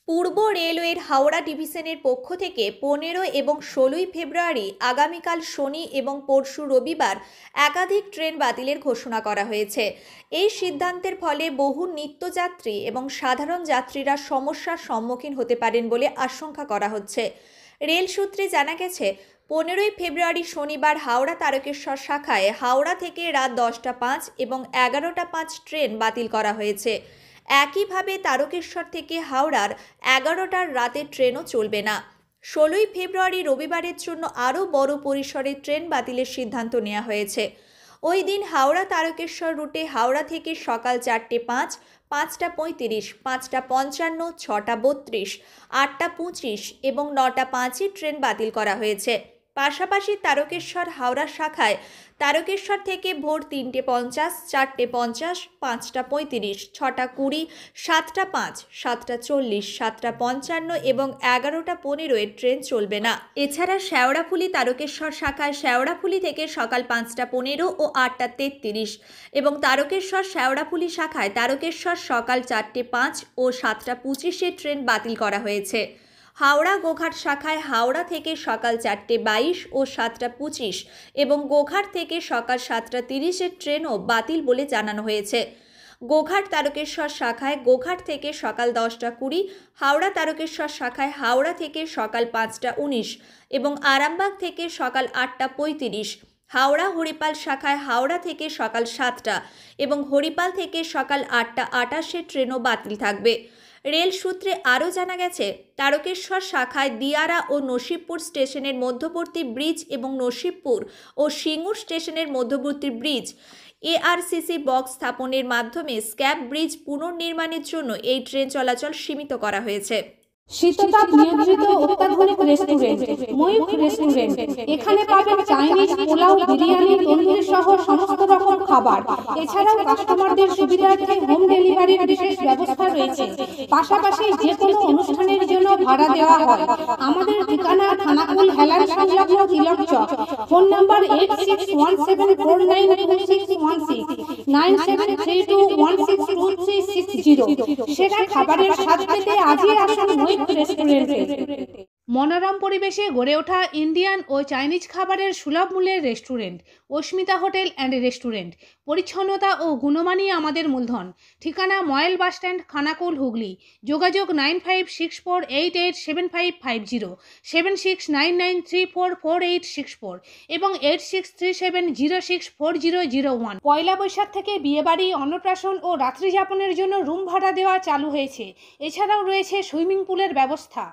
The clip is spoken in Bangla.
পূর্ব রেলওয়ের হাওড়া ডিভিশনের পক্ষ থেকে 15 এবং 16 ফেব্রুয়ারি আগামীকাল শনি এবং পরশু রবিবার একাধিক ট্রেন বাতিলের ঘোষণা করা হয়েছে। এই সিদ্ধান্তের ফলে বহু নিত্যযাত্রী এবং সাধারণ যাত্রীরা সমস্যার সম্মুখীন হতে পারেন বলে আশঙ্কা করা হচ্ছে। রেল সূত্রে জানা গেছে, 15 ফেব্রুয়ারি শনিবার হাওড়া তারকেশ্বর শাখায় হাওড়া থেকে রাত 10:05 এবং 11:05 ট্রেন বাতিল করা হয়েছে। একইভাবে তারকেশ্বর থেকে হাওড়ার 11টার রাতের ট্রেনও চলবে না। 16 ফেব্রুয়ারি রবিবারের জন্য আরও বড় পরিসরে ট্রেন বাতিলের সিদ্ধান্ত নেওয়া হয়েছে। ওই দিন হাওড়া তারকেশ্বর রুটে হাওড়া থেকে সকাল 4:05, 5:35, 5:55, 6:32, 8:25 এবং 9:05 ট্রেন বাতিল করা হয়েছে। পাশাপাশি তারকেশ্বর হাওড়া শাখায় তারকেশ্বর থেকে ভোর 3:50, 4:50, 5:35, 6:20, 7:05, 7:40, 7:55 এবং 11:15 ট্রেন চলবে না। এছাড়া শেওড়াফুলি তারকেশ্বর শাখায় শেওড়াফুলি থেকে সকাল 5:15 ও 8:33 এবং তারকেশ্বর শেওড়াফুলি শাখায় তারকেশ্বর সকাল 4:05 ও 7:25 ট্রেন বাতিল করা হয়েছে। হাওড়া গোঘাট শাখায় হাওড়া থেকে সকাল 4:22 ও 7:25 এবং গোঘাট থেকে সকাল 7:30 ট্রেনও বাতিল বলে জানানো হয়েছে। গোঘাট তারকেশ্বর শাখায় গোঘাট থেকে সকাল 10:20, হাওড়া তারকেশ্বর শাখায় হাওড়া থেকে সকাল 5:19 এবং আরামবাগ থেকে সকাল 8:35, হাওড়া হরিপাল শাখায় হাওড়া থেকে সকাল 7টা এবং হরিপাল থেকে সকাল 8:28 ট্রেনও বাতিল থাকবে। রেল সূত্রে আরও জানা গেছে, তারকেশ্বর শাখায় দিয়ারা ও নসিবপুর স্টেশনের মধ্যবর্তী ব্রিজ এবং নসিবপুর ও সিঙ্গুর স্টেশনের মধ্যবর্তী ব্রিজ এআরসিসি বক্স স্থাপনের মাধ্যমে স্ক্যাপ ব্রিজ পুনর্নির্মাণের জন্য এই ট্রেন চলাচল সীমিত করা হয়েছে। শীততাপ নিয়ন্ত্রিত অত্যাধুনিক রেস্টুরেন্ট ময়ূখ রেস্টুরেন্ট। এখানে পাবেন চাইনিজ, পোলাও, বিরিয়ানি, তন্দুরি সহ সমস্ত রকম খাবার। এছাড়াও কাস্টমারদের সুবিধার্থে হোম ডেলিভারির বিশেষ ব্যবস্থা রয়েছে। পাশাপাশি যে কোনো অনুষ্ঠানের জন্য ভাড়া দেওয়া হয়। আমাদের ঠিকানা খানাকুল হেলান সংলগ্ন তিলক চক। Phone number 8617492616, 9732162360। সেরা খাবারের স্বাদ পেতে আজই আসুন ময়ূখ রেস্টুরেন্টে। মনোরম পরিবেশে গড়ে ওঠা ইন্ডিয়ান ও চাইনিজ খাবারের সুলভ মূল্যের restaurant Asmita hotel and restaurant. পরিচ্ছন্নতা ও গুণমানই আমাদের মূলধন। ঠিকানা ময়েল বাসস্ট্যান্ড, খানাকুল, হুগলি। যোগাযোগ 9564887550, 7699344864 এবং 8637064001। পয়লা বৈশাখ থেকে বিয়েবাড়ি, অন্নপ্রাশন ও রাত্রিযাপনের জন্য রুম ভাড়া দেওয়া চালু হয়েছে। এছাড়াও রয়েছে সুইমিং পুলের ব্যবস্থা।